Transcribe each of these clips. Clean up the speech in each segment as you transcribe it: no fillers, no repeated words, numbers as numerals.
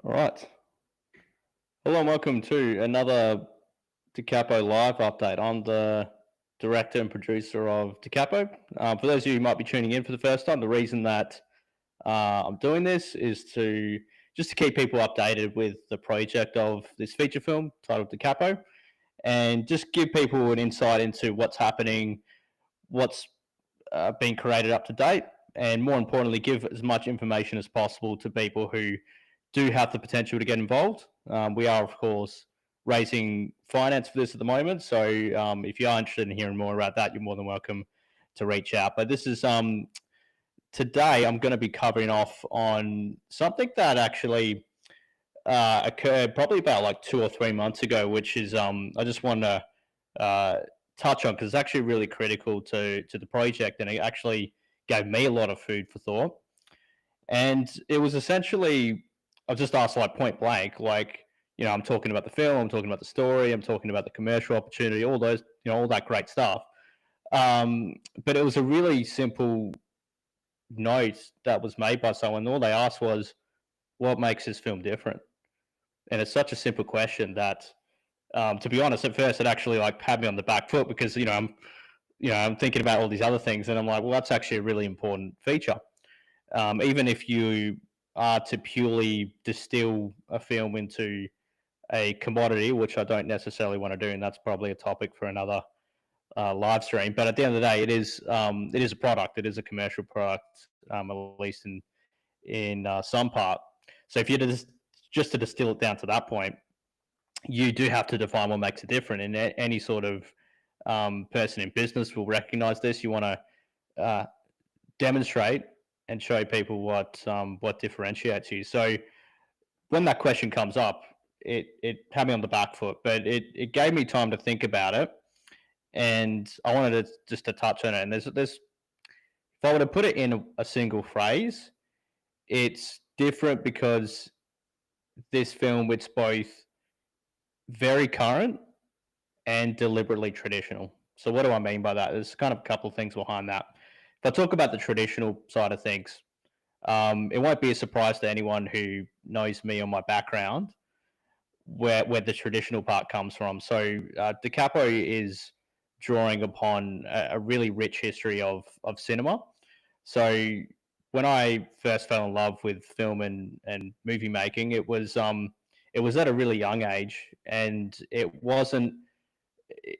All right. Hello and welcome to another Capo live update. I'm the director and producer of Capo. For those of you who might be tuning in for the first time, the reason that I'm doing this is to just to keep people updated with the project of this feature film titled Capo, and just give people an insight into what's happening, what's being created up to date, and more importantly, give as much information as possible to people who do have the potential to get involved. We are, of course, raising finance for this at the moment. So if you are interested in hearing more about that, you're more than welcome to reach out. But this is today, I'm going to be covering off on something that actually occurred probably about like 2 or 3 months ago, which is I just want to uh, touch on because it's actually really critical to the project, and it actually gave me a lot of food for thought. And it was essentially, I was just asked like point blank, like, I'm talking about the film, I'm talking about the story, I'm talking about the commercial opportunity, all those, all that great stuff. But it was a really simple note that was made by someone. All they asked was, what makes this film different? And it's such a simple question that, to be honest, at first it actually like had me on the back foot because, I'm thinking about all these other things and I'm like, well, that's actually a really important feature. Even if you are to purely distill a film into a commodity, which I don't necessarily want to do, and that's probably a topic for another live stream. But at the end of the day, it is a product. It is a commercial product, at least in some part. So if you just to distill it down to that point, you do have to define what makes it different. And any sort of person in business will recognize this. You want to demonstrate and show people what differentiates you. So when that question comes up, it had me on the back foot, but it gave me time to think about it, and I wanted to just to touch on it. And there's if I were to put it in a single phrase, it's different because this film it's both very current and deliberately traditional. So what do I mean by that? There's kind of a couple of things behind that. If I talk about the traditional side of things, it won't be a surprise to anyone who knows me or my background where the traditional part comes from. So De Capo is drawing upon a really rich history of cinema. So when I first fell in love with film and movie making, it was at a really young age, and it wasn't.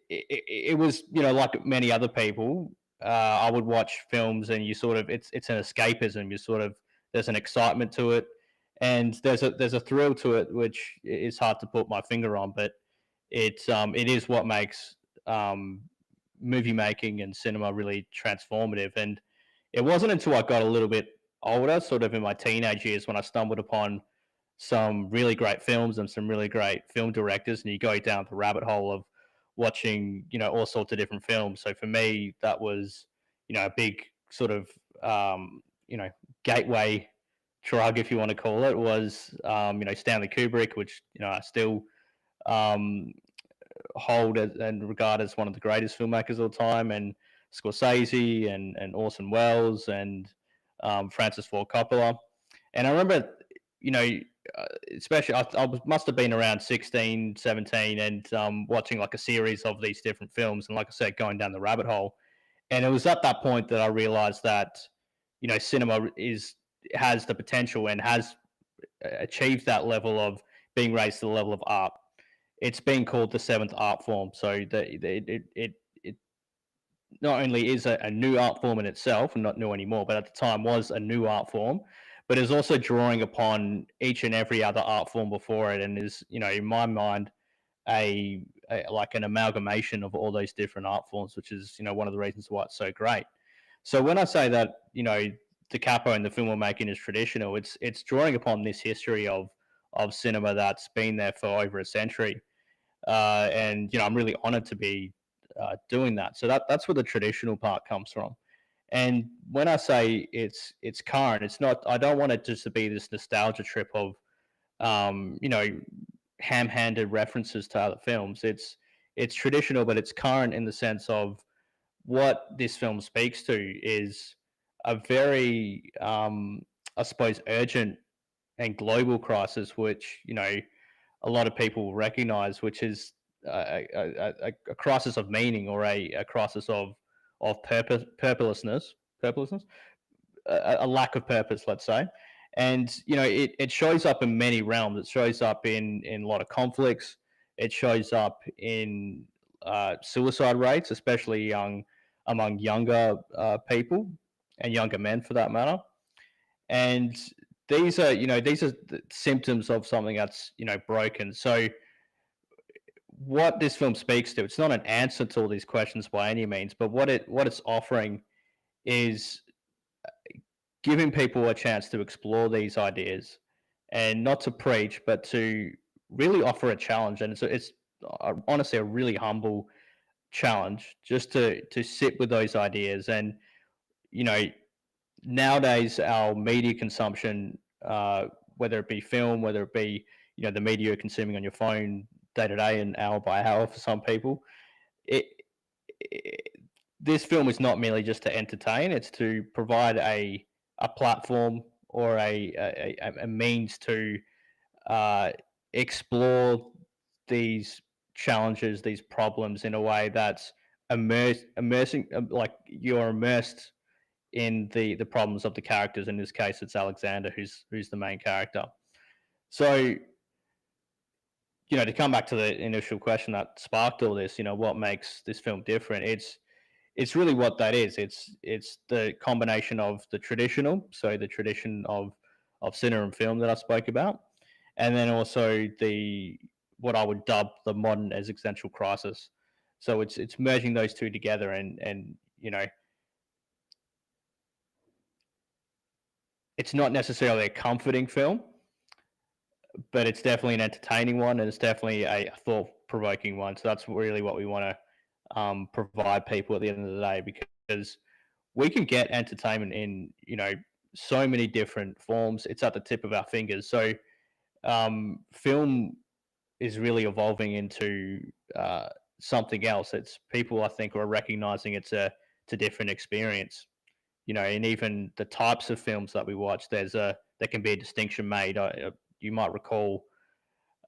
It was like many other people. I would watch films, and you sort of it's an escapism. You sort of there's an excitement to it, and there's a thrill to it, which is hard to put my finger on, but it is what makes um, movie making and cinema really transformative. And it wasn't until I got a little bit older, sort of in my teenage years, when I stumbled upon some really great films and some really great film directors, and you go down the rabbit hole of watching, all sorts of different films. So for me, that was, a big sort of, you know, gateway drug, if you want to call it, was, Stanley Kubrick, which, I still um, hold and regard as one of the greatest filmmakers of all time, and Scorsese and Orson Welles and Francis Ford Coppola. And I remember, you know, especially must have been around 16, 17, and watching like a series of these different films. And like I said, going down the rabbit hole. And it was at that point that I realized that, cinema has the potential and has achieved that level of being raised to the level of art. It's been called the seventh art form. So it not only is a new art form in itself, and not new anymore, but at the time was a new art form, but is also drawing upon each and every other art form before it, and is, in my mind, a like an amalgamation of all those different art forms, which is, one of the reasons why it's so great. So when I say that, the capo and the film we're making is traditional, it's drawing upon this history of cinema that's been there for over a century, and I'm really honored to be doing that. So that's where the traditional part comes from. And when I say it's current, it's not. I don't want it just to be this nostalgia trip of um, you know ham-handed references to other films. It's traditional, but it's current in the sense of what this film speaks to is a very, I suppose, urgent and global crisis, which a lot of people recognize, which is a crisis of meaning, or a crisis of purposelessness, a lack of purpose, let's say. And it shows up in many realms. It shows up in a lot of conflicts. It shows up in suicide rates, especially among younger people, and younger men for that matter. And these are the symptoms of something that's broken. So what this film speaks to, it's not an answer to all these questions by any means, but what it's offering is giving people a chance to explore these ideas, and not to preach, but to really offer a challenge. And it's honestly a really humble challenge, just to sit with those ideas. And you know nowadays our media consumption, whether it be film, whether it be the media you're consuming on your phone day to day and hour by hour for some people, it, it this film is not merely just to entertain; it's to provide a platform, or a means to uh, explore these challenges, these problems, in a way that's immersing, like you're immersed in the problems of the characters. In this case, it's Alexander, who's the main character. So, to come back to the initial question that sparked all this, what makes this film different? It's really what that is. It's the combination of the traditional, so the tradition of cinema and film that I spoke about, and then also the what I would dub the modern existential crisis. So it's merging those two together, and it's not necessarily a comforting film, but it's definitely an entertaining one, and it's definitely a thought provoking one. So that's really what we want to provide people at the end of the day, because we can get entertainment in so many different forms. It's at the tip of our fingers. So film is really evolving into something else. It's people, I think, are recognizing it's a different experience. And even the types of films that we watch, there can be a distinction made. You might recall,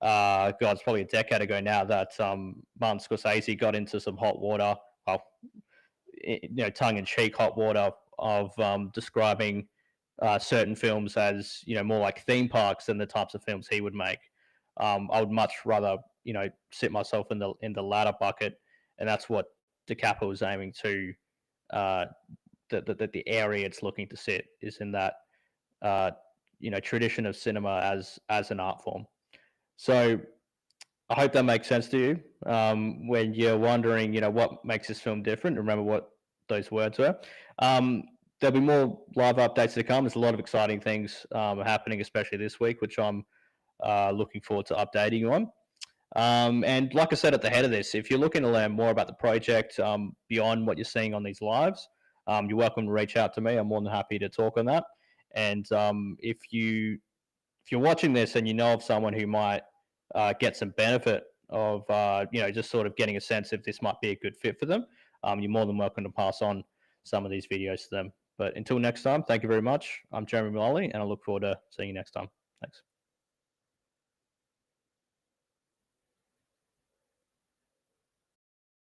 God, it's probably a decade ago now, that Martin Scorsese got into some hot water. Well, tongue in cheek hot water, of describing certain films as more like theme parks than the types of films he would make. I would much rather sit myself in the latter bucket, and that's what Capo is aiming to. Uh, the area it's looking to sit is in that uh, tradition of cinema as an art form. So I hope that makes sense to you. When you're wondering, what makes this film different, remember what those words were. Um, there'll be more live updates to come. There's a lot of exciting things happening, especially this week, which I'm looking forward to updating you on. And like I said at the head of this, if you're looking to learn more about the project beyond what you're seeing on these lives, you're welcome to reach out to me. I'm more than happy to talk on that. And if you're watching this and you know of someone who might get some benefit of just sort of getting a sense if this might be a good fit for them, you're more than welcome to pass on some of these videos to them. But until next time, thank you very much. I'm Jeremy Maloney, and I look forward to seeing you next time. Thanks.